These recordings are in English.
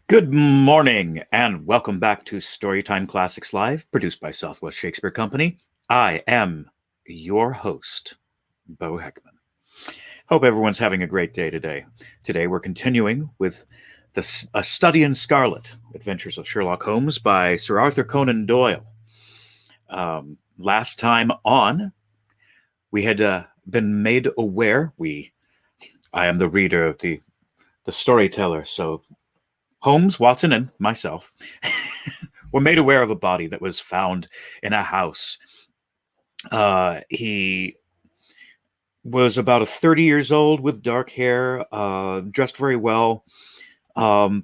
Good morning, and welcome back to Storytime Classics Live, produced by Southwest Shakespeare Company. I am your host, Bo Heckman. Hope everyone's having a great day today. Today we're continuing with A Study in Scarlet, Adventures of Sherlock Holmes by Sir Arthur Conan Doyle. Last time on, we had been made aware, I am the reader, the storyteller, so Holmes, Watson, and myself were made aware of a body that was found in a house. He was about 30 years old with dark hair, dressed very well. There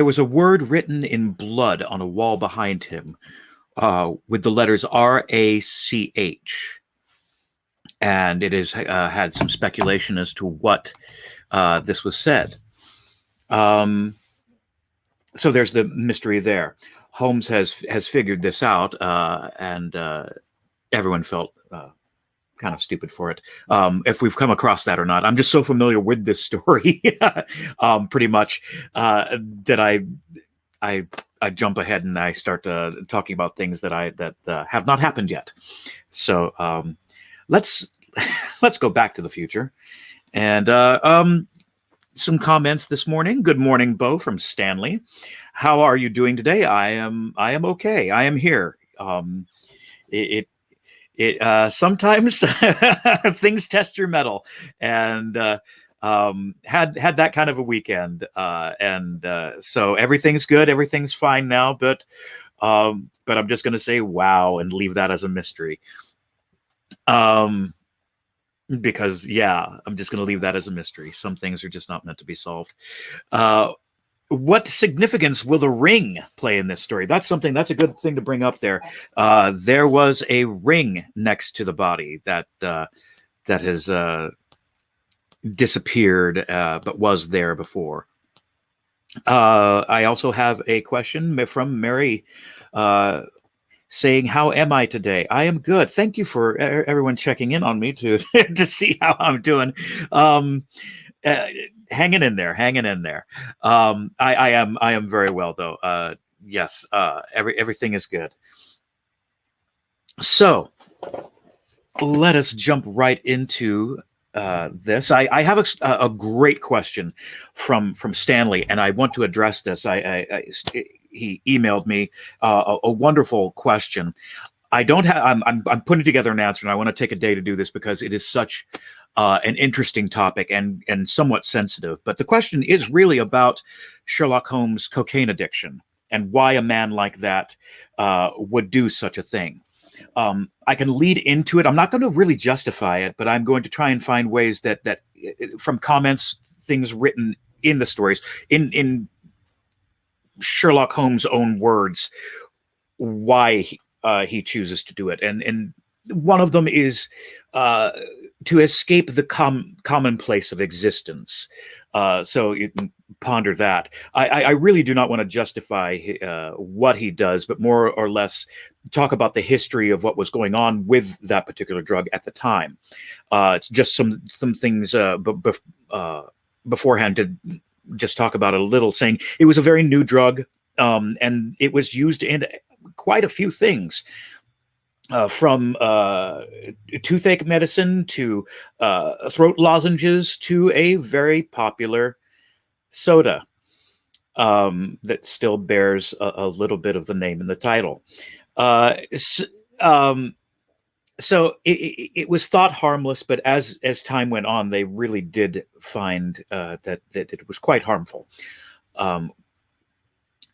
was a word written in blood on a wall behind him with the letters R-A-C-H. And it has had some speculation as to what this was said. So there's the mystery there. Holmes has figured this out, and everyone felt kind of stupid for it. If we've come across that or not, I'm just so familiar with this story, pretty much, that I jump ahead and I start talking about things that have not happened yet. So let's go back to the future, and some comments this morning. Good morning, Bo from Stanley. How are you doing today? I am okay. I am here. Sometimes things test your mettle, and had that kind of a weekend, and so everything's good. Everything's fine now, but I'm just going to say wow and leave that as a mystery. Because I'm just going to leave that as a mystery. Some things are just not meant to be solved. What significance will the ring play in this story? That's a good thing to bring up there. There was a ring next to the body that has disappeared, but was there before. I also have a question from Mary, saying, "How am I today?" I am good. Thank you for everyone checking in on me to to see how I'm doing. Hanging in there. I am very well, though. Yes, everything is good. So let us jump right into this. I have a great question from Stanley, and I want to address this. He emailed me a wonderful question. I'm putting together an answer, and I want to take a day to do this because it is such an interesting topic and somewhat sensitive. But the question is really about Sherlock Holmes' cocaine addiction and why a man like that would do such a thing. I can lead into it. I'm not going to really justify it, but I'm going to try and find ways that from comments, things written in the stories, in Sherlock Holmes' own words, why he chooses to do it. And one of them is to escape the commonplace of existence. So you can ponder that. I really do not want to justify what he does, but more or less talk about the history of what was going on with that particular drug at the time. It's just some things beforehand to just talk about it a little, saying it was a very new drug, and it was used in quite a few things. From toothache medicine to throat lozenges to a very popular soda that still bears a little bit of the name in the title. So it was thought harmless, but as time went on, they really did find that it was quite harmful.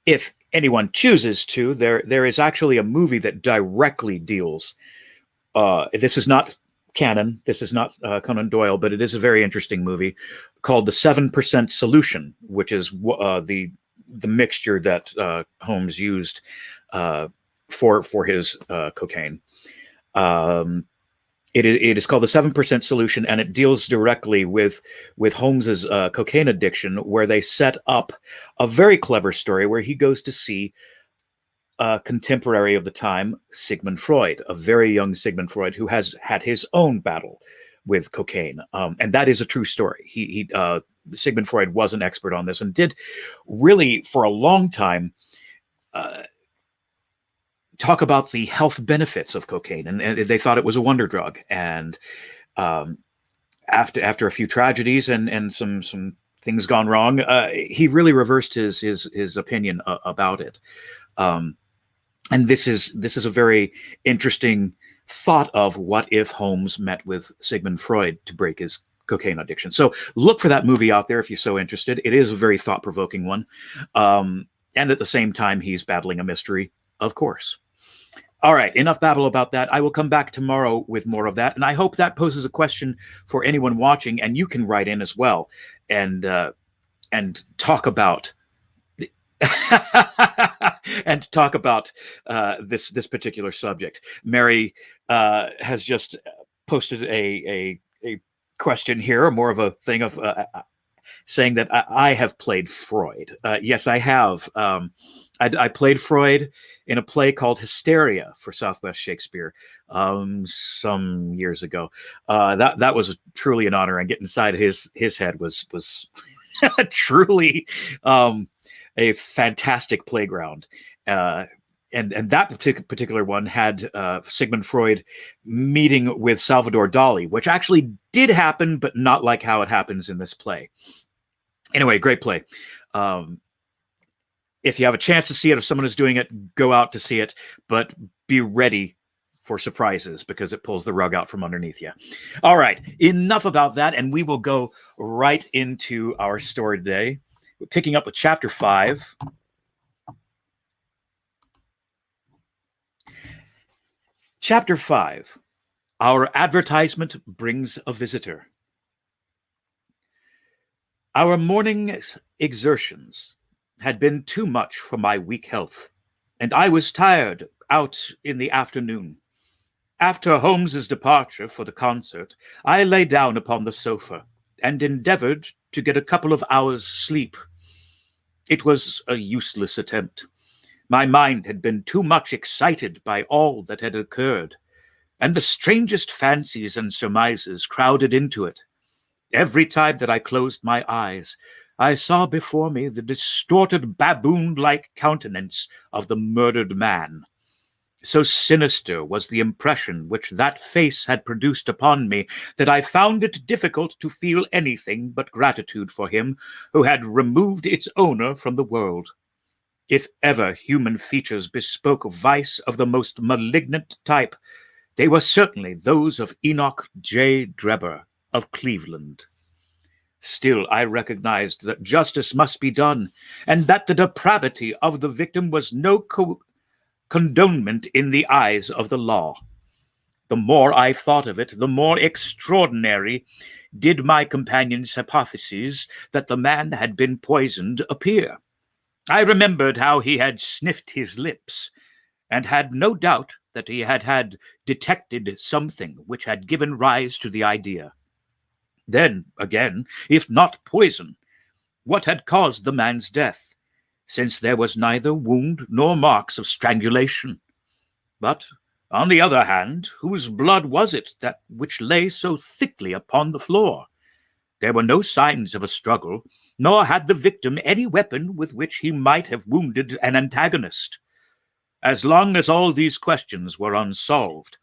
If anyone chooses to, there is actually a movie that directly deals. This is not canon. This is not Conan Doyle, but it is a very interesting movie called The 7% Solution, which is the mixture that Holmes used for his cocaine. It is called The 7% Solution, and it deals directly with Holmes's cocaine addiction, where they set up a very clever story where he goes to see contemporary of the time, Sigmund Freud, a very young Sigmund Freud, who has had his own battle with cocaine, and that is a true story. Sigmund Freud was an expert on this and did really, for a long time, talk about the health benefits of cocaine, and they thought it was a wonder drug. And after a few tragedies and some things gone wrong, he really reversed his opinion about it. And this is a very interesting thought of what if Holmes met with Sigmund Freud to break his cocaine addiction. So look for that movie out there if you're so interested. It is a very thought-provoking one. And at the same time, he's battling a mystery, of course. All right, enough babble about that. I will come back tomorrow with more of that. And I hope that poses a question for anyone watching, and you can write in as well and talk about and talk about this particular subject. Mary has just posted a question here, more of a thing of saying that I have played Freud. Yes, I have. I played Freud in a play called Hysteria for Southwest Shakespeare some years ago. That was truly an honor, and getting inside his head was truly a fantastic playground. And that particular one had Sigmund Freud meeting with Salvador Dali, which actually did happen, but not like how it happens in this play. Anyway, great play. If you have a chance to see it, if someone is doing it, go out to see it, but be ready for surprises because it pulls the rug out from underneath you. All right, enough about that, and we will go right into our story today. We're picking up with Chapter 5. Chapter 5, Our Advertisement Brings a Visitor. Our morning's exertions had been too much for my weak health, and I was tired out in the afternoon. After Holmes's departure for the concert, I lay down upon the sofa and endeavored to get a couple of hours' sleep. It was a useless attempt. My mind had been too much excited by all that had occurred, and the strangest fancies and surmises crowded into it. Every time that I closed my eyes, I saw before me the distorted baboon-like countenance of the murdered man. So sinister was the impression which that face had produced upon me that I found it difficult to feel anything but gratitude for him who had removed its owner from the world. If ever human features bespoke vice of the most malignant type, they were certainly those of Enoch J. Drebber of Cleveland. Still, I recognized that justice must be done, and that the depravity of the victim was no condonement in the eyes of the law. The more I thought of it, the more extraordinary did my companion's hypotheses that the man had been poisoned appear. I remembered how he had sniffed his lips, and had no doubt that he had detected something which had given rise to the idea. Then, again, if not poison, what had caused the man's death, since there was neither wound nor marks of strangulation? But, on the other hand, whose blood was it that which lay so thickly upon the floor? There were no signs of a struggle, nor had the victim any weapon with which he might have wounded an antagonist. As long as all these questions were unsolved,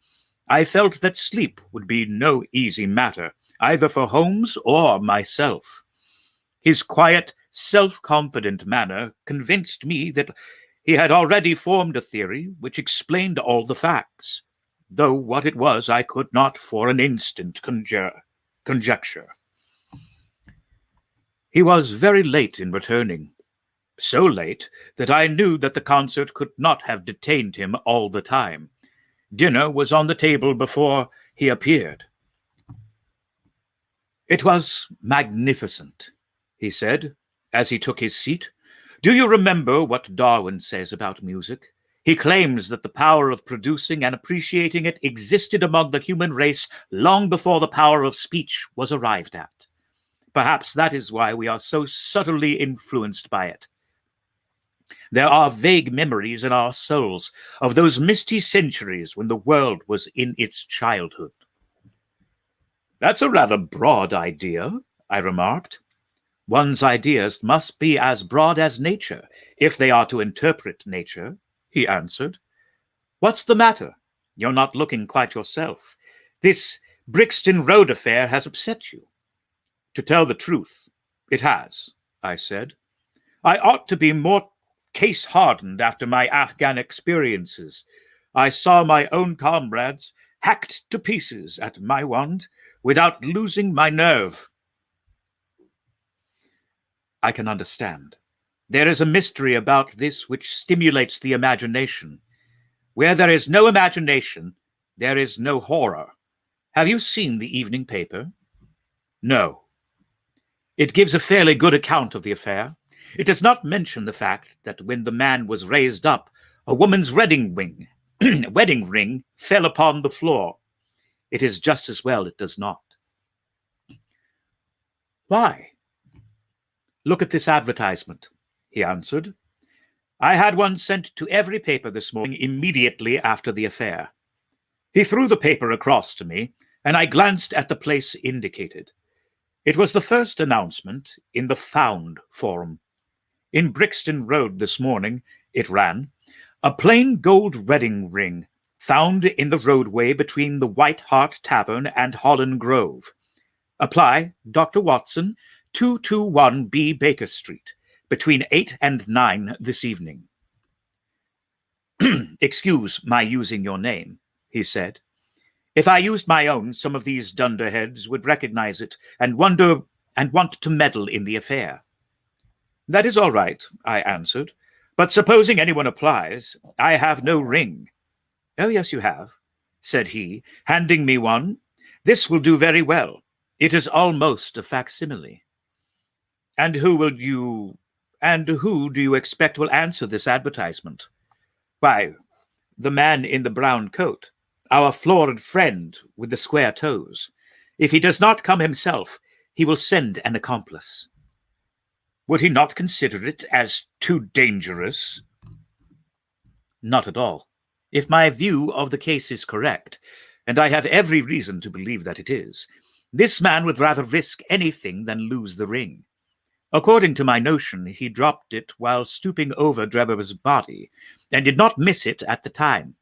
I felt that sleep would be no easy matter, either for Holmes or myself. His quiet, self-confident manner convinced me that he had already formed a theory which explained all the facts, though what it was I could not for an instant conjecture. He was very late in returning, so late that I knew that the concert could not have detained him all the time. Dinner was on the table before he appeared. "It was magnificent," he said, as he took his seat. "Do you remember what Darwin says about music? He claims that the power of producing and appreciating it existed among the human race long before the power of speech was arrived at. Perhaps that is why we are so subtly influenced by it. There are vague memories in our souls of those misty centuries when the world was in its childhood. That's a rather broad idea, I remarked. One's ideas must be as broad as nature, if they are to interpret nature, he answered. What's the matter? You're not looking quite yourself. This Brixton Road affair has upset you. To tell the truth, it has, I said. I ought to be more case-hardened after my Afghan experiences. I saw my own comrades hacked to pieces at my wand without losing my nerve. I can understand. There is a mystery about this which stimulates the imagination. Where there is no imagination, there is no horror. Have you seen the evening paper? No. It gives a fairly good account of the affair. It does not mention the fact that when the man was raised up, a woman's wedding ring fell upon the floor. It is just as well it does not. Why? Look at this advertisement, he answered. I had one sent to every paper this morning immediately after the affair. He threw the paper across to me, and I glanced at the place indicated. It was the first announcement in the Found Forum. In Brixton Road this morning, it ran, a plain gold wedding ring found in the roadway between the White Hart Tavern and Holland Grove. Apply, Dr. Watson, 221B Baker Street, between 8 and 9 this evening. Excuse my using your name, he said. If I used my own, some of these dunderheads would recognize it and want to meddle in the affair. That is all right, I answered. But supposing anyone applies, I have no ring. Oh, yes, you have, said he, handing me one. This will do very well. It is almost a facsimile. And who do you expect will answer this advertisement? Why, the man in the brown coat, our florid friend with the square toes. If he does not come himself, he will send an accomplice. Would he not consider it as too dangerous? Not at all. If my view of the case is correct, and I have every reason to believe that it is, this man would rather risk anything than lose the ring. According to my notion, he dropped it while stooping over Drebber's body, and did not miss it at the time.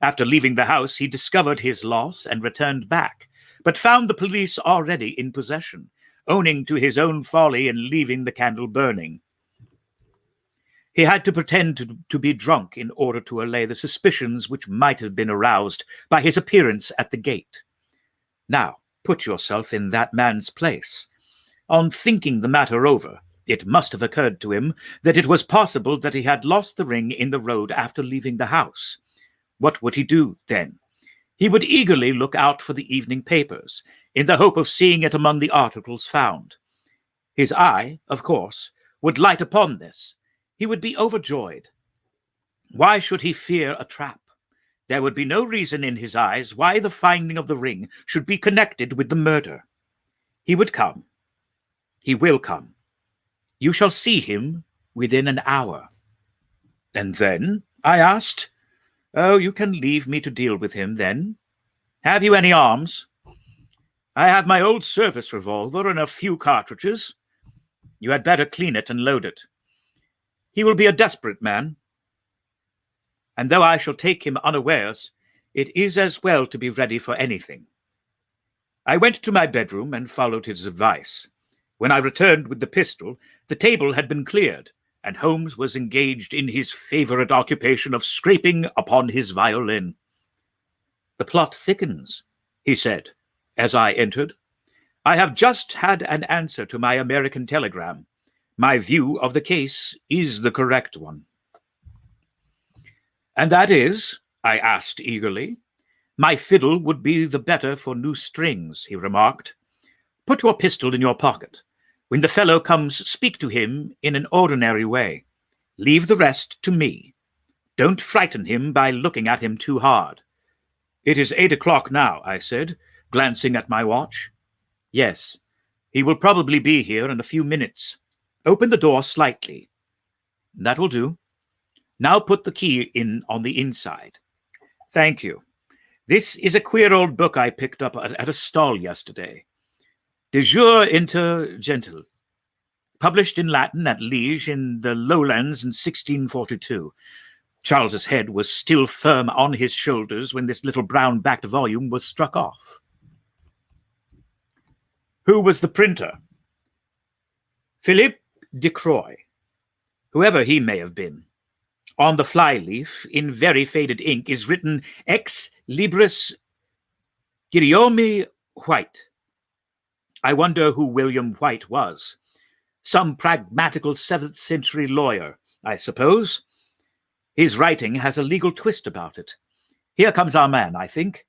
After leaving the house, he discovered his loss and returned back, but found the police already in possession, owning to his own folly in leaving the candle burning. He had to pretend to be drunk in order to allay the suspicions which might have been aroused by his appearance at the gate. Now, put yourself in that man's place. On thinking the matter over, it must have occurred to him that it was possible that he had lost the ring in the road after leaving the house. What would he do then? He would eagerly look out for the evening papers, in the hope of seeing it among the articles found. His eye, of course, would light upon this. He would be overjoyed. Why should he fear a trap? There would be no reason in his eyes why the finding of the ring should be connected with the murder. He would come. He will come. You shall see him within an hour. And then? I asked. Oh, you can leave me to deal with him then. Have you any arms? I have my old service revolver and a few cartridges. You had better clean it and load it. He will be a desperate man. And though I shall take him unawares, it is as well to be ready for anything. I went to my bedroom and followed his advice. When I returned with the pistol, the table had been cleared, and Holmes was engaged in his favorite occupation of scraping upon his violin. The plot thickens, he said, as I entered. I have just had an answer to my American telegram. My view of the case is the correct one. And that is? I asked eagerly. My fiddle would be the better for new strings, he remarked. Put your pistol in your pocket. When the fellow comes, speak to him in an ordinary way. Leave the rest to me. Don't frighten him by looking at him too hard. It is 8 o'clock now, I said, glancing at my watch. Yes, he will probably be here in a few minutes. Open the door slightly. That will do, Now put the key in on the inside. Thank you. This is a queer old book I picked up at a stall yesterday. De jure inter gentil, published in Latin at Liege in the Lowlands in 1642. Charles's head was still firm on his shoulders when this little brown-backed volume was struck off. Who was the printer? Philippe de Croix, whoever he may have been. On the flyleaf, in very faded ink, is written Ex Libris Guillaume White. I wonder who William White was. Some pragmatical 7th century lawyer, I suppose. His writing has a legal twist about it. Here comes our man, I think.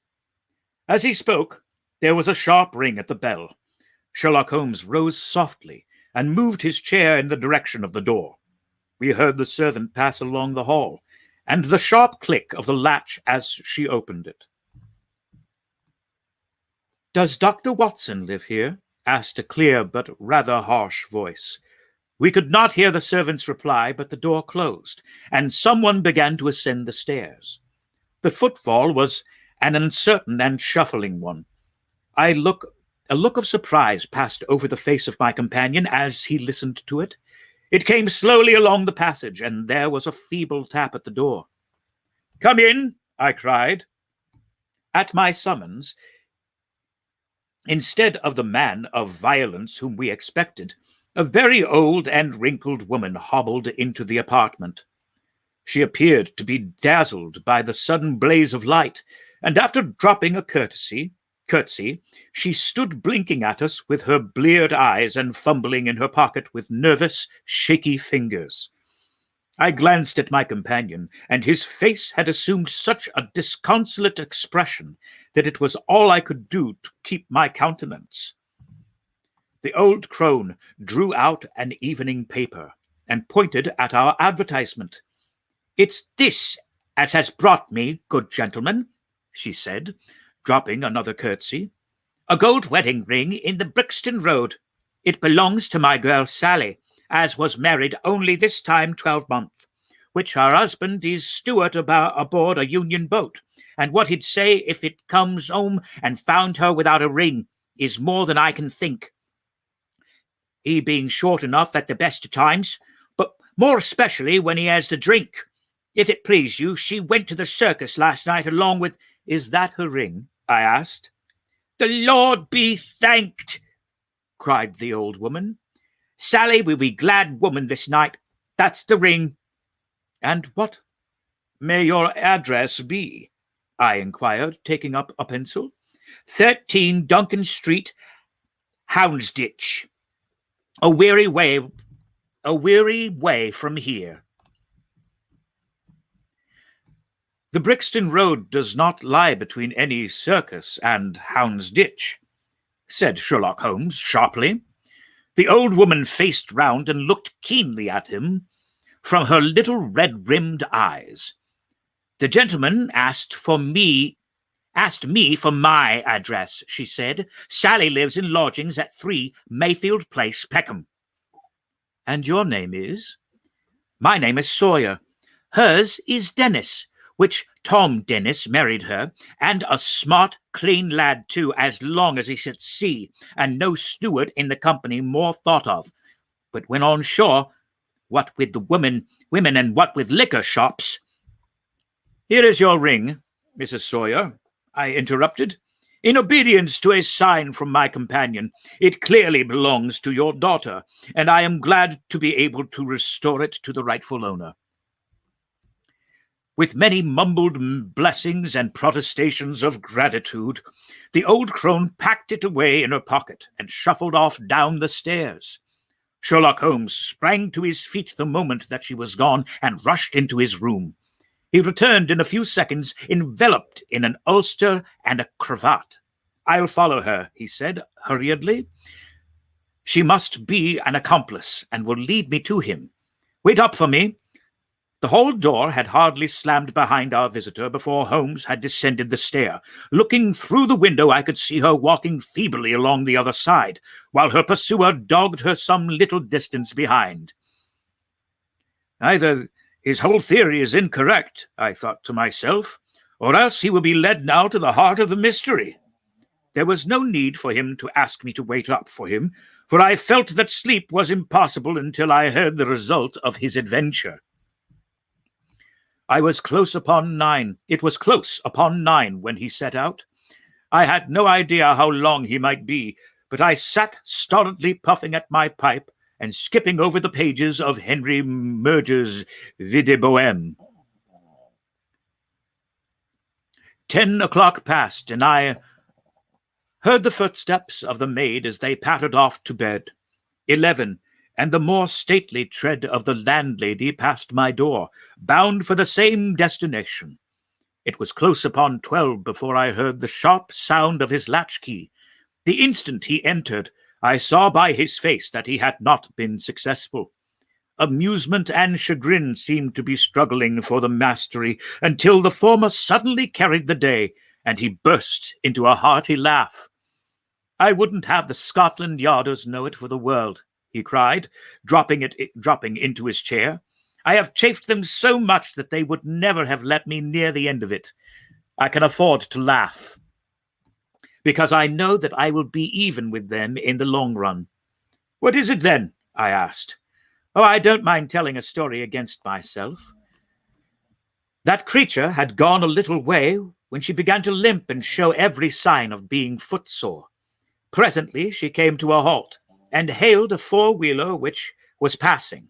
As he spoke, there was a sharp ring at the bell. Sherlock Holmes rose softly and moved his chair in the direction of the door. We heard the servant pass along the hall, and the sharp click of the latch as she opened it. "Does Dr. Watson live here?" asked a clear but rather harsh voice. We could not hear the servant's reply, but the door closed, and someone began to ascend the stairs. The footfall was an uncertain and shuffling one. A look of surprise passed over the face of my companion as he listened to it. It came slowly along the passage, and there was a feeble tap at the door. "Come in," I cried. At my summons, instead of the man of violence whom we expected, a very old and wrinkled woman hobbled into the apartment. She appeared to be dazzled by the sudden blaze of light, and after dropping a curtsy, she stood blinking at us with her bleared eyes and fumbling in her pocket with nervous, shaky fingers. I glanced at my companion, and his face had assumed such a disconsolate expression that it was all I could do to keep my countenance. The old crone drew out an evening paper and pointed at our advertisement. "It's this as has brought me, good gentleman," she said, dropping another curtsy. "A gold wedding ring in the Brixton Road. It belongs to my girl Sally, as was married only this time 12-month, which her husband is steward aboard a Union boat, and what he'd say if it comes home and found her without a ring is more than I can think. He being short enough at the best of times, but more especially when he has the drink. If it please you, she went to the circus last night along with—" "Is that her ring?" I asked. "The Lord be thanked!" cried the old woman. "Sally will be glad woman this night. That's the ring." "And what may your address be?" I inquired, taking up a pencil. 13 Duncan Street, Houndsditch. A weary way from here." "The Brixton Road does not lie between any circus and Houndsditch," said Sherlock Holmes sharply. The old woman faced round and looked keenly at him from her little red-rimmed eyes. "The gentleman asked me for my address," she said. "Sally lives in lodgings at 3 Mayfield Place, Peckham." "And your name is?" "My name is Sawyer. Hers is Dennis, which Tom Dennis married her, and a smart, clean lad too, as long as he's at sea, and no steward in the company more thought of. But when on shore, what with the women and what with liquor shops—" "Here is your ring, Mrs. Sawyer," I interrupted. "In obedience to a sign from my companion, it clearly belongs to your daughter, and I am glad to be able to restore it to the rightful owner." With many mumbled blessings and protestations of gratitude, the old crone packed it away in her pocket and shuffled off down the stairs. Sherlock Holmes sprang to his feet the moment that she was gone and rushed into his room. He returned in a few seconds, enveloped in an ulster and a cravat. "I'll follow her," he said hurriedly. "She must be an accomplice and will lead me to him. Wait up for me." The hall door had hardly slammed behind our visitor before Holmes had descended the stair. Looking through the window, I could see her walking feebly along the other side, while her pursuer dogged her some little distance behind. Either His whole theory is incorrect, I thought to myself, or else he will be led now to the heart of the mystery. There was no need for him to ask me to wait up for him, for I felt that sleep was impossible until I heard the result of his adventure. It was close upon 9 when he set out. I had no idea how long he might be, but I sat stolidly puffing at my pipe and skipping over the pages of Henry Murger's Vie de Bohème. 10 o'clock passed, and I heard the footsteps of the maid as they pattered off to bed. 11, and the more stately tread of the landlady passed my door, bound for the same destination. It was close upon 12 before I heard the sharp sound of his latchkey. The instant he entered, I saw by his face that he had not been successful. Amusement and chagrin seemed to be struggling for the mastery until the former suddenly carried the day, and he burst into a hearty laugh. I wouldn't have the Scotland Yarders know it for the world, he cried, dropping into his chair. I have chafed them so much that they would never have let me near the end of it. I can afford to laugh, because I know that I will be even with them in the long run. What is it then? I asked. Oh, I don't mind telling a story against myself. That creature had gone a little way when she began to limp and show every sign of being footsore. Presently she came to a halt and hailed a four-wheeler which was passing.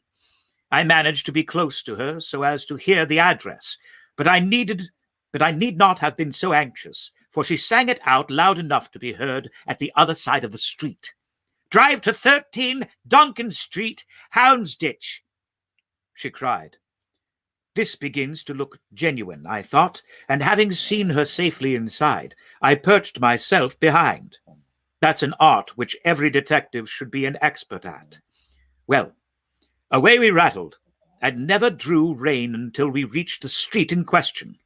I managed to be close to her so as to hear the address, but I need not have been so anxious, for she sang it out loud enough to be heard at the other side of the street. Drive to 13 Donkin Street, Houndsditch, she cried. This begins to look genuine, I thought, and having seen her safely inside, I perched myself behind. That's an art which every detective should be an expert at. Well, away we rattled, and never drew rein until we reached the street in question.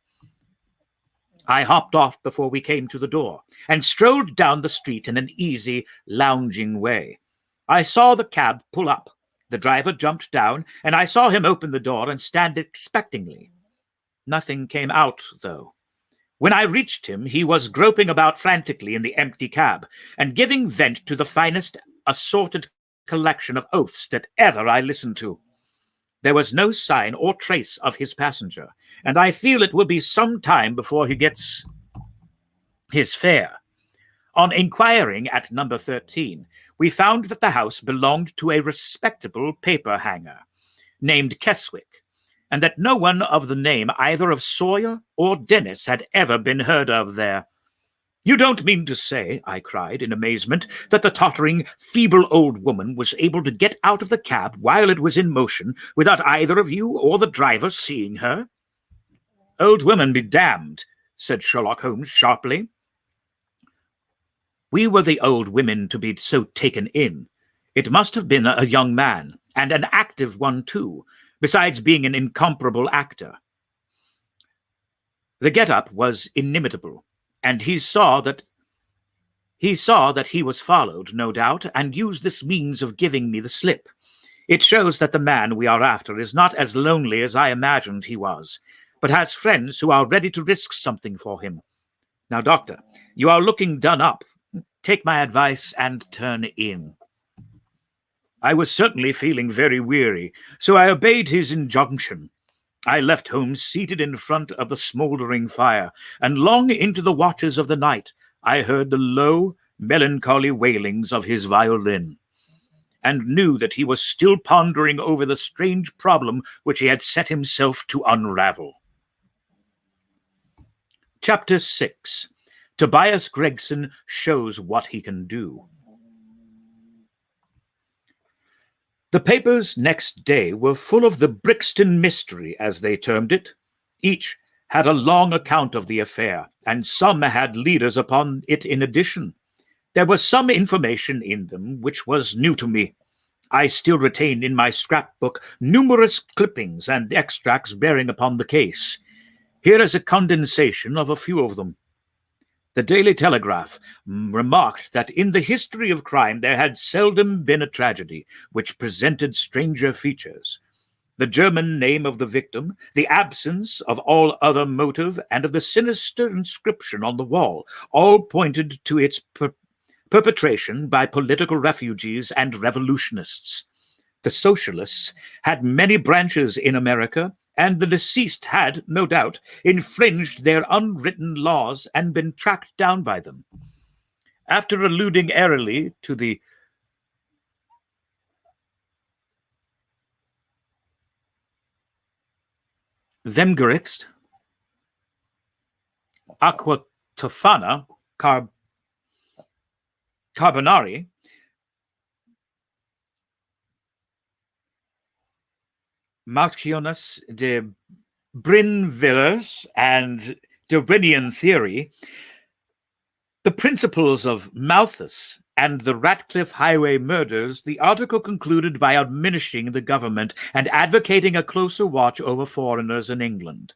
I hopped off before we came to the door, and strolled down the street in an easy, lounging way. I saw the cab pull up. The driver jumped down, and I saw him open the door and stand expectingly. Nothing came out, though. When I reached him, he was groping about frantically in the empty cab, and giving vent to the finest assorted collection of oaths that ever I listened to. There was no sign or trace of his passenger, and I feel it will be some time before he gets his fare. On inquiring at number 13, we found that the house belonged to a respectable paper hanger named Keswick, and that no one of the name either of Sawyer or Dennis had ever been heard of there. You don't mean to say, I cried in amazement, that the tottering, feeble old woman was able to get out of the cab while it was in motion without either of you or the driver seeing her? Old woman be damned, said Sherlock Holmes sharply. We were the old women to be so taken in. It must have been a young man, and an active one too, besides being an incomparable actor. The get-up was inimitable, and he saw that he was followed, no doubt, and used this means of giving me the slip. It shows that the man we are after is not as lonely as I imagined he was, but has friends who are ready to risk something for him. Now, Doctor, you are looking done up. Take my advice and turn in. I was certainly feeling very weary, so I obeyed his injunction. I left Holmes seated in front of the smouldering fire, and long into the watches of the night I heard the low, melancholy wailings of his violin, and knew that he was still pondering over the strange problem which he had set himself to unravel. Chapter 6. Tobias Gregson shows what he can do. The papers next day were full of the Brixton mystery, as they termed it. Each had a long account of the affair, and some had leaders upon it in addition. There was some information in them which was new to me. I still retain in my scrapbook numerous clippings and extracts bearing upon the case. Here is a condensation of a few of them. The Daily Telegraph remarked that in the history of crime there had seldom been a tragedy which presented stranger features. The German name of the victim, the absence of all other motive, and of the sinister inscription on the wall, all pointed to its perpetration by political refugees and revolutionists. The socialists had many branches in America, and the deceased had, no doubt, infringed their unwritten laws and been tracked down by them. After alluding airily to the Themgericht, Aquatofana, Carbonari, Marcionus de Brinvilliers, and Darwinian theory, the principles of Malthus and the Ratcliffe Highway murders, the article concluded by admonishing the government and advocating a closer watch over foreigners in England.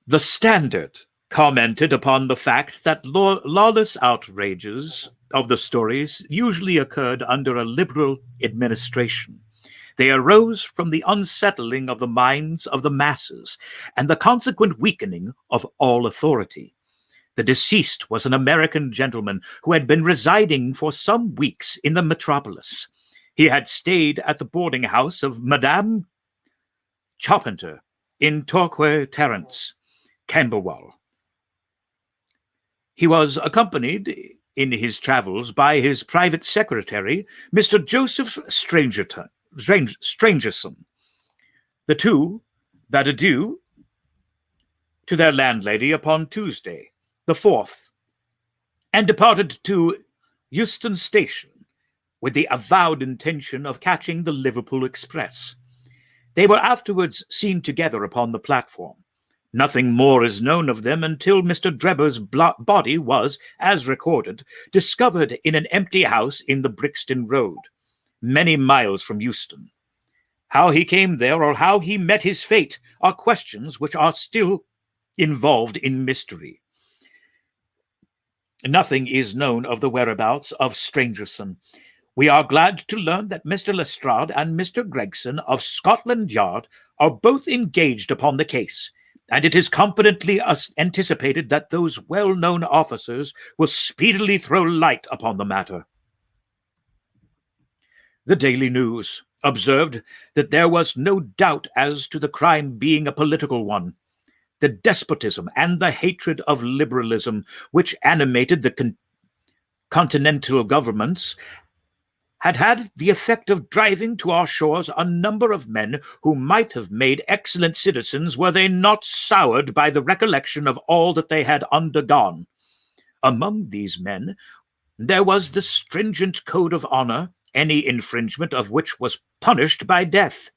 The Standard commented upon the fact that lawless outrages of the stories usually occurred under a liberal administration. They arose from the unsettling of the minds of the masses and the consequent weakening of all authority. The deceased was an American gentleman who had been residing for some weeks in the metropolis. He had stayed at the boarding house of Madame Charpenter in Torquay Terrace, Camberwell. He was accompanied in his travels by his private secretary, Mr. Joseph Strangerson. The two bade adieu to their landlady upon Tuesday, the 4th, and departed to Euston Station with the avowed intention of catching the Liverpool express. They were afterwards seen together upon the platform. Nothing more is known of them until Mr. Drebber's body was, as recorded, discovered in an empty house in the Brixton Road, many miles from Euston. How he came there or how he met his fate are questions which are still involved in mystery. Nothing is known of the whereabouts of Strangerson. We are glad to learn that Mr. Lestrade and Mr. Gregson of Scotland Yard are both engaged upon the case, and it is confidently anticipated that those well-known officers will speedily throw light upon the matter. The Daily News observed that there was no doubt as to the crime being a political one. The despotism and the hatred of liberalism which animated the continental governments had the effect of driving to our shores a number of men who might have made excellent citizens were they not soured by the recollection of all that they had undergone. Among these men there was the stringent code of honor, any infringement of which was punished by death.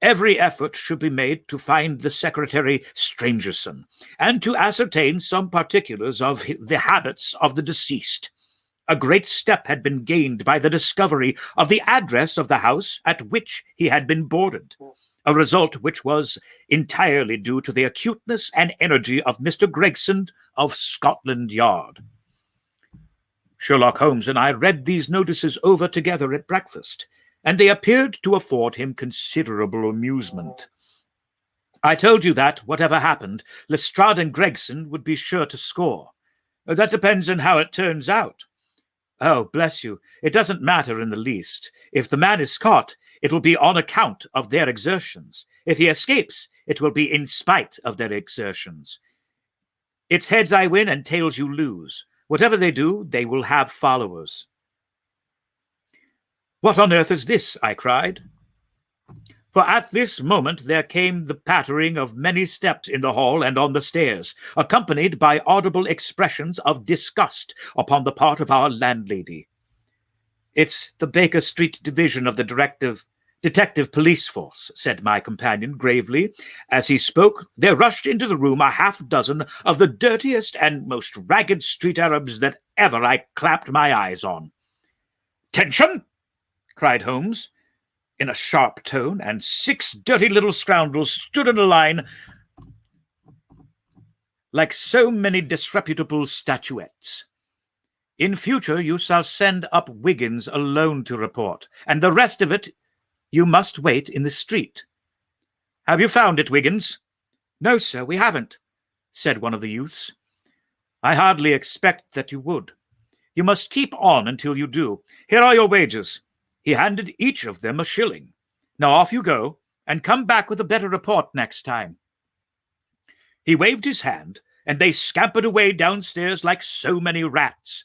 Every effort should be made to find the Secretary Strangerson, and to ascertain some particulars of the habits of the deceased. A great step had been gained by the discovery of the address of the house at which he had been boarded, a result which was entirely due to the acuteness and energy of Mr. Gregson of Scotland Yard. Sherlock Holmes and I read these notices over together at breakfast, and they appeared to afford him considerable amusement. I told you that, whatever happened, Lestrade and Gregson would be sure to score. That depends on how it turns out. Oh, bless you, it doesn't matter in the least. If the man is caught, it will be on account of their exertions. If he escapes, it will be in spite of their exertions. It's heads I win and tails you lose. Whatever they do, they will have followers. What on earth is this? I cried. For at this moment there came the pattering of many steps in the hall and on the stairs, accompanied by audible expressions of disgust upon the part of our landlady. It's the Baker Street division of the detective police force, said my companion gravely. As he spoke, there rushed into the room a half-dozen of the dirtiest and most ragged street Arabs that ever I clapped my eyes on. "Attention!" cried Holmes, in a sharp tone, and 6 dirty little scoundrels stood in a line like so many disreputable statuettes. In future you shall send up Wiggins alone to report, and the rest of it you must wait in the street. Have you found it, Wiggins? No, sir, we haven't, said one of the youths. I hardly expect that you would. You must keep on until you do. Here are your wages. He handed each of them a shilling. Now off you go, and come back with a better report next time. He waved his hand, and they scampered away downstairs like so many rats,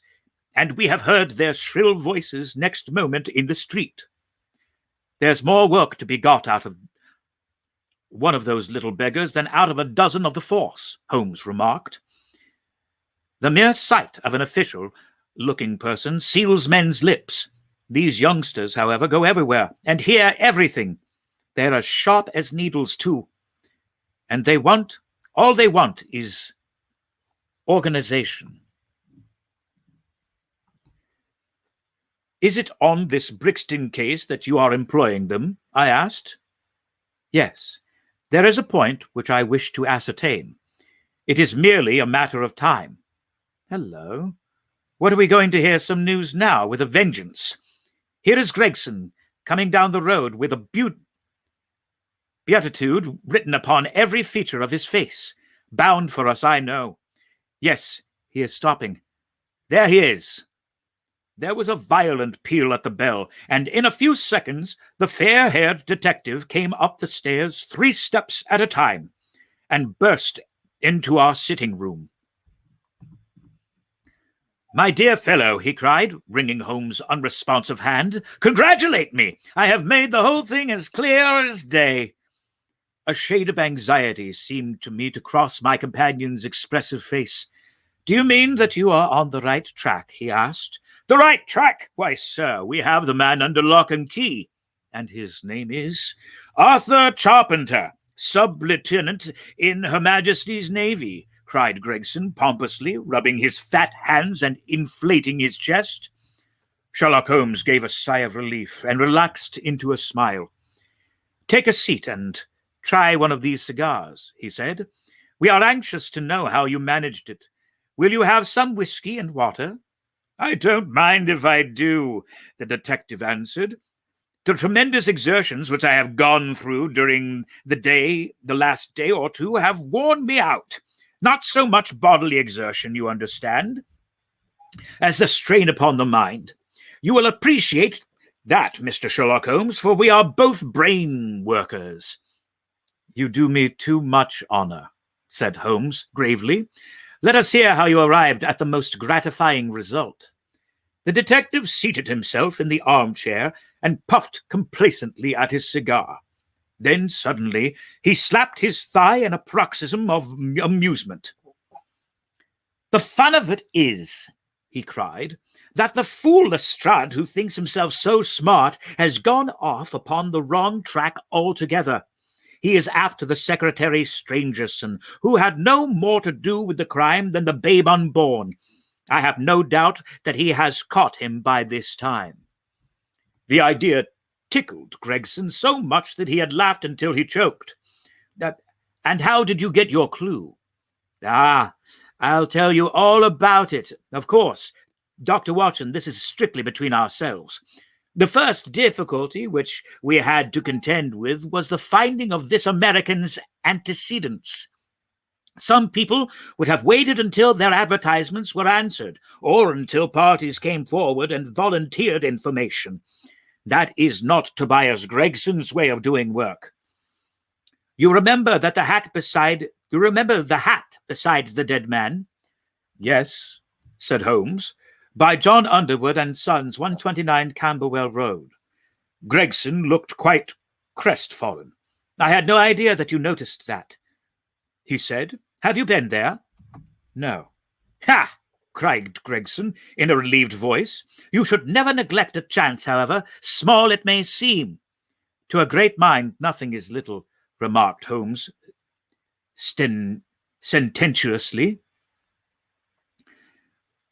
and we have heard their shrill voices next moment in the street. There's more work to be got out of one of those little beggars than out of a dozen of the force, Holmes remarked. The mere sight of an official-looking person seals men's lips. These youngsters, however, go everywhere and hear everything. They're as sharp as needles, too. And all they want is organization. Is it on this Brixton case that you are employing them? I asked. Yes. There is a point which I wish to ascertain. It is merely a matter of time. Hello. What are we going to hear some news now with a vengeance? Here is Gregson coming down the road with a beatitude written upon every feature of his face. Bound for us, I know. Yes, he is stopping. There he is. There was a violent peal at the bell, and in a few seconds the fair-haired detective came up the stairs 3 steps at a time and burst into our sitting room. My dear fellow, he cried, wringing Holmes' unresponsive hand, congratulate me! I have made the whole thing as clear as day. A shade of anxiety seemed to me to cross my companion's expressive face. Do you mean that you are on the right track? He asked. The right track? Why, sir, we have the man under lock and key. And his name is Arthur Charpenter, sub-lieutenant in Her Majesty's Navy, cried Gregson pompously, rubbing his fat hands and inflating his chest. Sherlock Holmes gave a sigh of relief and relaxed into a smile. Take a seat and try one of these cigars, he said. We are anxious to know how you managed it. Will you have some whiskey and water? I don't mind if I do, the detective answered. The tremendous exertions which I have gone through during the last day or two, have worn me out. Not so much bodily exertion, you understand, as the strain upon the mind. You will appreciate that, Mr. Sherlock Holmes, for we are both brain workers. You do me too much honor, said Holmes gravely. Let us hear how you arrived at the most gratifying result. The detective seated himself in the armchair and puffed complacently at his cigar. Then suddenly he slapped his thigh in a paroxysm of amusement. The fun of it is, he cried, that the fool Lestrade, who thinks himself so smart, has gone off upon the wrong track altogether. He is after the Secretary Strangerson, who had no more to do with the crime than the babe unborn. I have no doubt that he has caught him by this time. The idea tickled Gregson so much that he had laughed until he choked. And how did you get your clue? Ah, I'll tell you all about it. Of course, Dr. Watson, this is strictly between ourselves. The first difficulty which we had to contend with was the finding of this American's antecedents. Some people would have waited until their advertisements were answered, or until parties came forward and volunteered information. That is not Tobias Gregson's way of doing work. You remember the hat beside the dead man? Yes, said Holmes. By John Underwood and Sons, 129 Camberwell Road. Gregson looked quite crestfallen. I had no idea that you noticed that, he said. Have you been there? No. Ha! Cried Gregson in a relieved voice. You should never neglect a chance, however, small it may seem. To a great mind, nothing is little, remarked Holmes sententiously.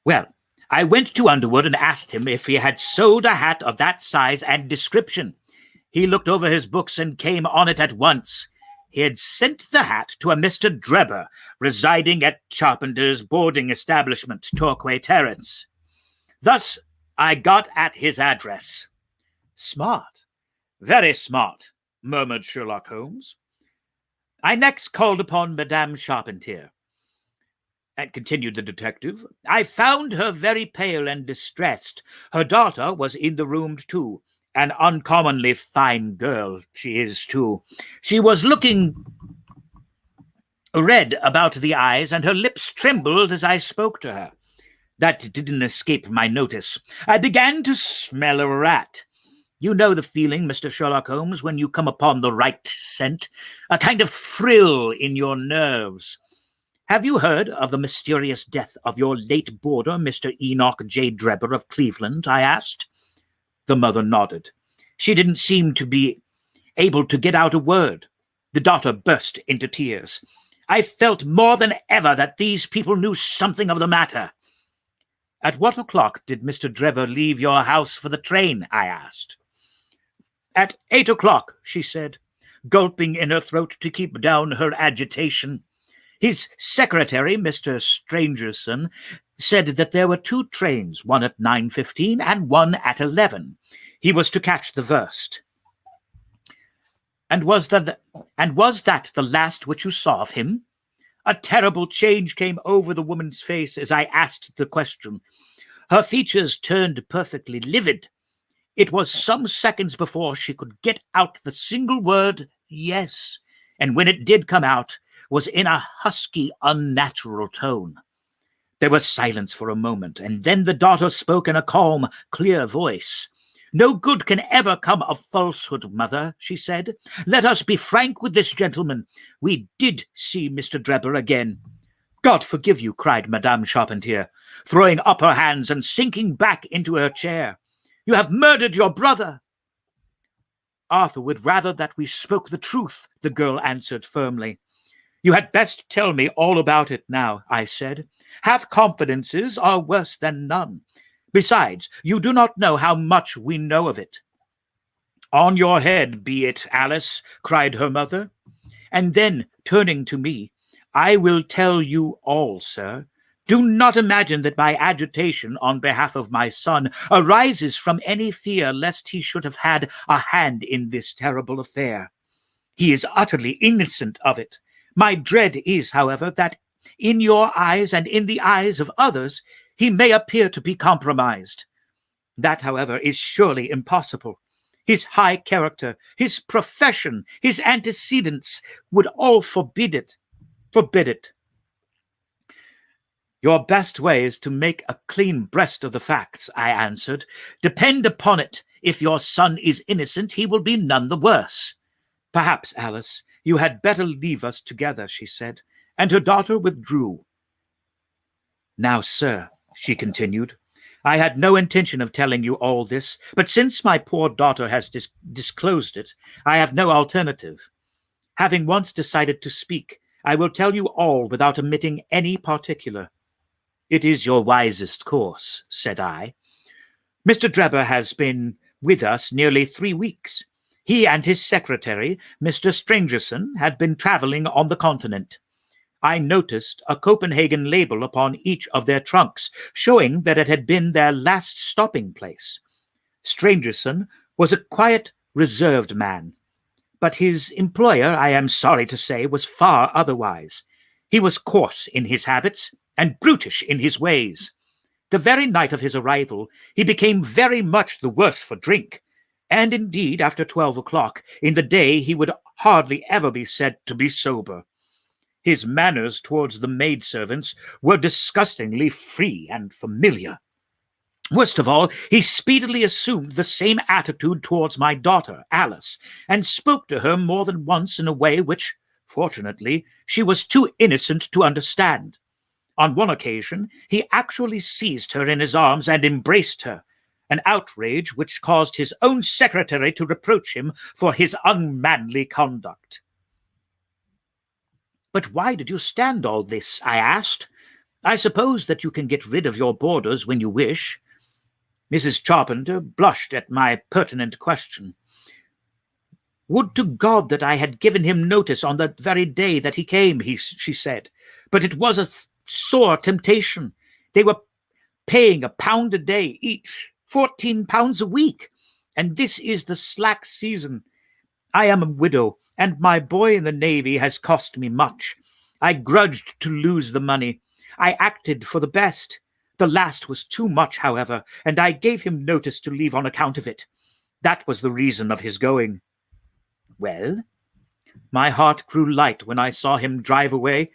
Well, I went to Underwood and asked him if he had sold a hat of that size and description. He looked over his books and came on it at once. He had sent the hat to a Mr. Drebber, residing at Charpenter's boarding establishment, Torquay Terrace. Thus I got at his address. Smart, very smart, murmured Sherlock Holmes. I next called upon Madame Charpentier. And continued the detective, I found her very pale and distressed. Her daughter was in the room too. An uncommonly fine girl she is too. She was looking red about the eyes, and her lips trembled as I spoke to her. That didn't escape my notice. I began to smell a rat. You know the feeling, Mr. Sherlock Holmes, when you come upon the right scent, a kind of thrill in your nerves. Have you heard of the mysterious death of your late boarder, Mr. Enoch J. Drebber of Cleveland? I asked. The mother nodded. She didn't seem to be able to get out a word. The daughter burst into tears. I felt more than ever that these people knew something of the matter. At what o'clock did Mr. Drebber leave your house for the train? I asked. At 8 o'clock, she said, gulping in her throat to keep down her agitation. His secretary, Mr. Strangerson, said that there were 2 trains, one at 9:15 and one at 11. He was to catch the first. And was that the last which you saw of him? A terrible change came over the woman's face as I asked the question. Her features turned perfectly livid. It was some seconds before she could get out the single word, yes, and when it did come out, was in a husky, unnatural tone. There was silence for a moment, and then the daughter spoke in a calm, clear voice. No good can ever come of falsehood, mother, she said. Let us be frank with this gentleman. We did see Mr. Drebber again. God forgive you, cried Madame Charpentier, throwing up her hands and sinking back into her chair. You have murdered your brother. Arthur would rather that we spoke the truth, the girl answered firmly. You had best tell me all about it now, I said. Half confidences are worse than none. Besides, you do not know how much we know of it. On your head be it, Alice, cried her mother. And then, turning to me, I will tell you all, sir. Do not imagine that my agitation on behalf of my son arises from any fear lest he should have had a hand in this terrible affair. He is utterly innocent of it. My dread is, however, that in your eyes and in the eyes of others, he may appear to be compromised. That, however, is surely impossible. His high character, his profession, his antecedents would all forbid it. Your best way is to make a clean breast of the facts, I answered. Depend upon it, if your son is innocent, he will be none the worse. Perhaps, Alice, you had better leave us together, she said, and her daughter withdrew. Now, sir, she continued, I had no intention of telling you all this, but since my poor daughter has disclosed it, I have no alternative. Having once decided to speak, I will tell you all without omitting any particular. It is your wisest course, said I. Mr. Drebber has been with us nearly 3 weeks. He and his secretary, Mr. Strangerson, had been travelling on the continent. I noticed a Copenhagen label upon each of their trunks, showing that it had been their last stopping place. Strangerson was a quiet, reserved man, but his employer, I am sorry to say, was far otherwise. He was coarse in his habits and brutish in his ways. The very night of his arrival, he became very much the worse for drink, and indeed, after 12 o'clock in the day, he would hardly ever be said to be sober. His manners towards the maidservants were disgustingly free and familiar. Worst of all, he speedily assumed the same attitude towards my daughter, Alice, and spoke to her more than once in a way which, fortunately, she was too innocent to understand. On one occasion, he actually seized her in his arms and embraced her, an outrage which caused his own secretary to reproach him for his unmanly conduct. But why did you stand all this? I asked. I suppose that you can get rid of your boarders when you wish. Mrs. Charpentier blushed at my pertinent question. Would to God that I had given him notice on the very day that he came, she said. But it was a sore temptation. They were paying £1 a day each, £14 a week. And this is the slack season. I am a widow, and my boy in the Navy has cost me much. I grudged to lose the money. I acted for the best. The last was too much, however, and I gave him notice to leave on account of it. That was the reason of his going. Well, my heart grew light when I saw him drive away.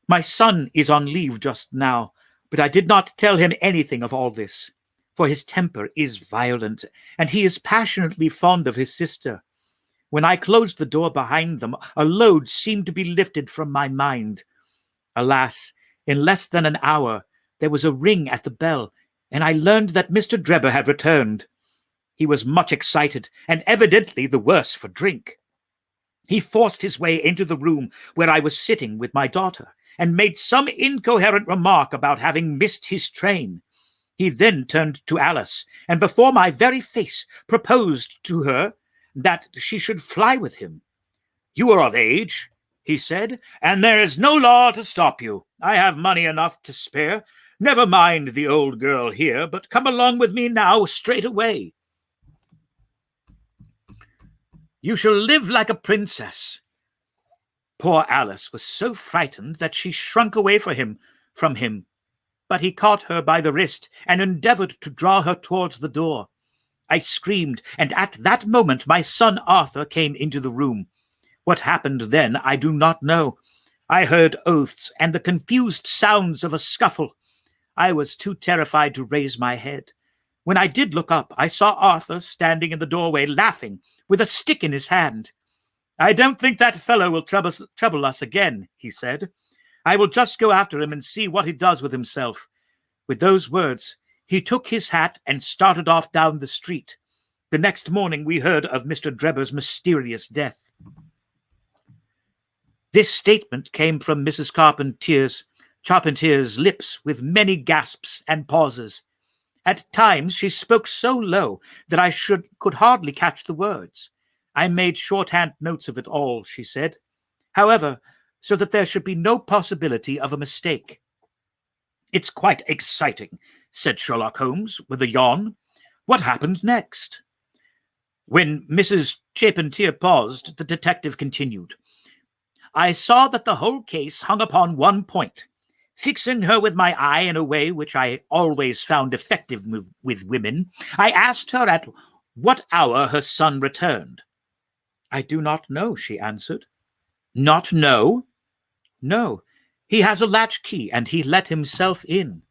My son is on leave just now, but I did not tell him anything of all this, for his temper is violent, and he is passionately fond of his sister. When I closed the door behind them, a load seemed to be lifted from my mind. Alas, in less than an hour, there was a ring at the bell, and I learned that Mr. Drebber had returned. He was much excited, and evidently the worse for drink. He forced his way into the room where I was sitting with my daughter, and made some incoherent remark about having missed his train. He then turned to Alice, and before my very face proposed to her that she should fly with him. "You are of age," he said, "and there is no law to stop you. I have money enough to spare. Never mind the old girl here, but come along with me now straight away. You shall live like a princess." Poor Alice was so frightened that she shrunk away from him, but he caught her by the wrist and endeavored to draw her towards the door. I screamed, and at that moment my son Arthur came into the room. What happened then I do not know. I heard oaths and the confused sounds of a scuffle. I was too terrified to raise my head. When I did look up, I saw Arthur standing in the doorway, laughing, with a stick in his hand. "I don't think that fellow will trouble us again," he said. "I will just go after him and see what he does with himself." With those words, he took his hat and started off down the street. The next morning we heard of Mr. Drebber's mysterious death. This statement came from Mrs. Charpentier's lips with many gasps and pauses. At times she spoke so low that I could hardly catch the words. I made shorthand notes of it all, she said. However, so that there should be no possibility of a mistake. "It's quite exciting," said Sherlock Holmes with a yawn. "What happened next?" When Mrs. Charpentier paused, the detective continued. "I saw that the whole case hung upon one point. Fixing her with my eye in a way which I always found effective with women, I asked her at what hour her son returned. "I do not know," she answered. "Not know?" "No. He has a latch key, and he let himself in."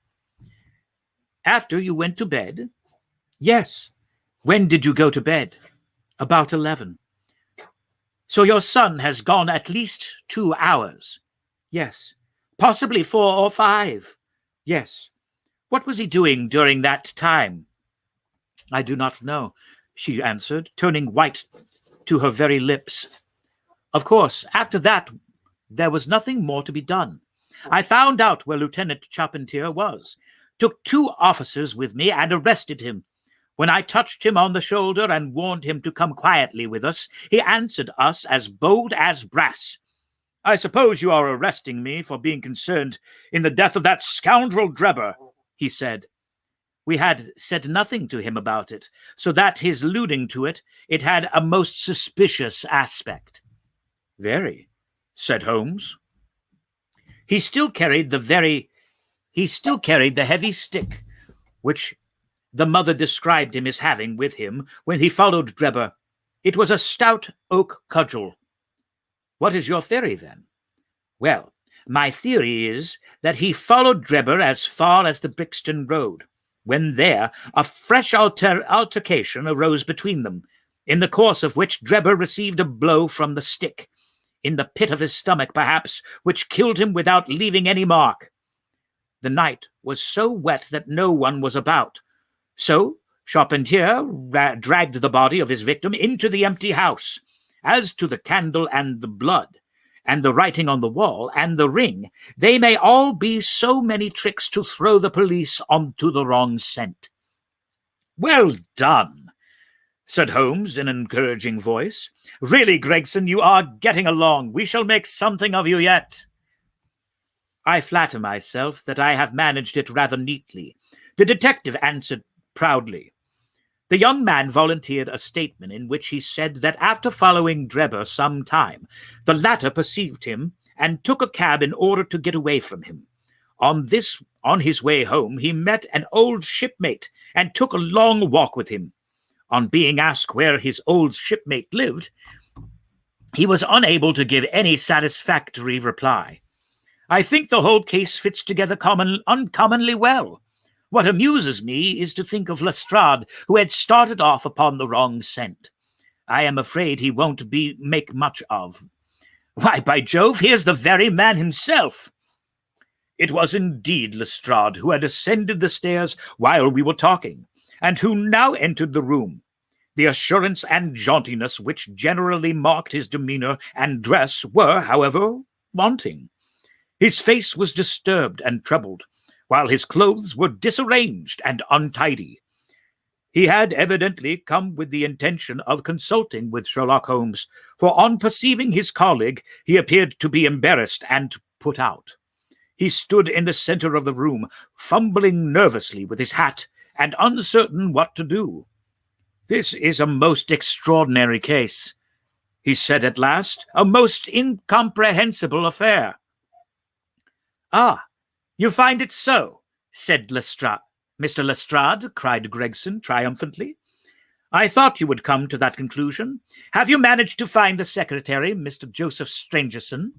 "After you went to bed?" "Yes." "When did you go to bed?" "About 11. "So your son has gone at least 2 hours?" "Yes." "Possibly 4 or 5? "Yes." "What was he doing during that time?" "I do not know," she answered, turning white to her very lips. Of course, after that, there was nothing more to be done. I found out where Lieutenant Charpentier was, took 2 officers with me, and arrested him. When I touched him on the shoulder and warned him to come quietly with us, he answered us as bold as brass. "I suppose you are arresting me for being concerned in the death of that scoundrel Drebber," he said. We had said nothing to him about it, so that his alluding to it, it had a most suspicious aspect. "Very," said Holmes. He still carried the heavy stick which the mother described him as having with him when he followed Drebber. It was a stout oak cudgel. "What is your theory, then?" "Well, my theory is that he followed Drebber as far as the Brixton Road. When there, a fresh altercation arose between them, in the course of which Drebber received a blow from the stick, in the pit of his stomach, perhaps, which killed him without leaving any mark. The night was so wet that no one was about. So Charpentier dragged the body of his victim into the empty house. As to the candle and the blood, and the writing on the wall, and the ring, they may all be so many tricks to throw the police onto the wrong scent." "Well done," said Holmes in an encouraging voice. "Really, Gregson, you are getting along. We shall make something of you yet." "I flatter myself that I have managed it rather neatly. The detective answered proudly. The young man volunteered a statement in which he said that after following Drebber some time, the latter perceived him and took a cab in order to get away from him. On his way home, he met an old shipmate and took a long walk with him. On being asked where his old shipmate lived, he was unable to give any satisfactory reply. I think the whole case fits together uncommonly well. What amuses me is to think of Lestrade, who had started off upon the wrong scent. I am afraid he won't make much of. Why, by Jove, here's the very man himself. It was indeed Lestrade who had ascended the stairs while we were talking, and who now entered the room. The assurance and jauntiness which generally marked his demeanor and dress were, however, wanting. His face was disturbed and troubled, while his clothes were disarranged and untidy. He had evidently come with the intention of consulting with Sherlock Holmes, for on perceiving his colleague, he appeared to be embarrassed and put out. He stood in the center of the room, fumbling nervously with his hat and uncertain what to do. This is a most extraordinary case, he said at last, a most incomprehensible affair. Ah, you find it so, said Lestrade. Mr. Lestrade, cried Gregson triumphantly. I thought you would come to that conclusion. Have you managed to find the secretary, Mr. Joseph Stangerson?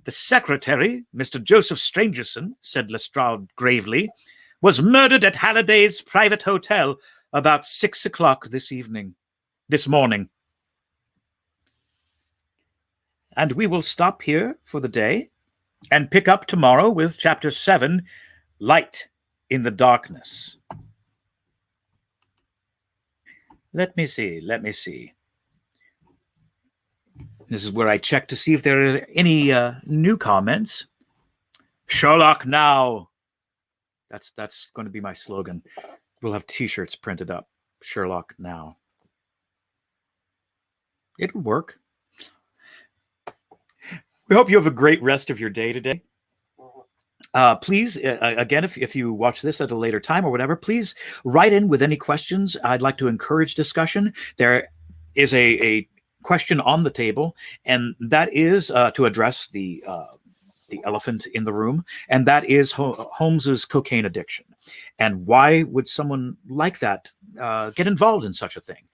The secretary, Mr. Joseph Stangerson, said Lestrade gravely, was murdered at Halliday's private hotel about 6 o'clock this morning. And we will stop here for the day and pick up tomorrow with Chapter 7, Light in the Darkness. Let me see. This is where I check to see if there are any new comments. Sherlock now. That's going to be my slogan. We'll have T-shirts printed up. Sherlock now. It'll work. We hope you have a great rest of your day today. Please, again, if you watch this at a later time or whatever, please write in with any questions. I'd like to encourage discussion. There is a question on the table, and that is to address the elephant in the room, and that is Holmes's cocaine addiction. And why would someone like that get involved in such a thing?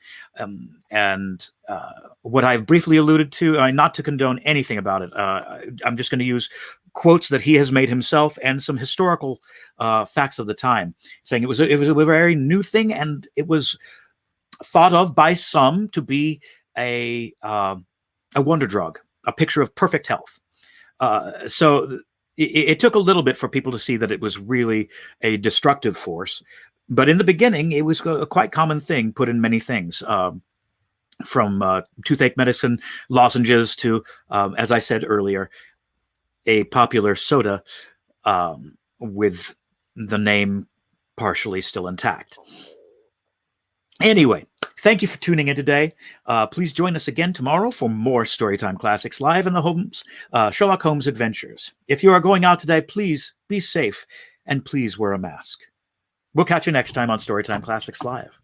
And what I've briefly alluded to, not to condone anything about it, I'm just going to use quotes that he has made himself and some historical facts of the time, saying it was a very new thing, and it was thought of by some to be a wonder drug, a picture of perfect health. So it took a little bit for people to see that it was really a destructive force. But in the beginning, it was a quite common thing, put in many things, from toothache medicine, lozenges to, as I said earlier, a popular soda with the name partially still intact. Anyway, thank you for tuning in today. Please join us again tomorrow for more Storytime Classics live in the Sherlock Holmes adventures. If you are going out today, please be safe and please wear a mask. We'll catch you next time on Storytime Classics Live.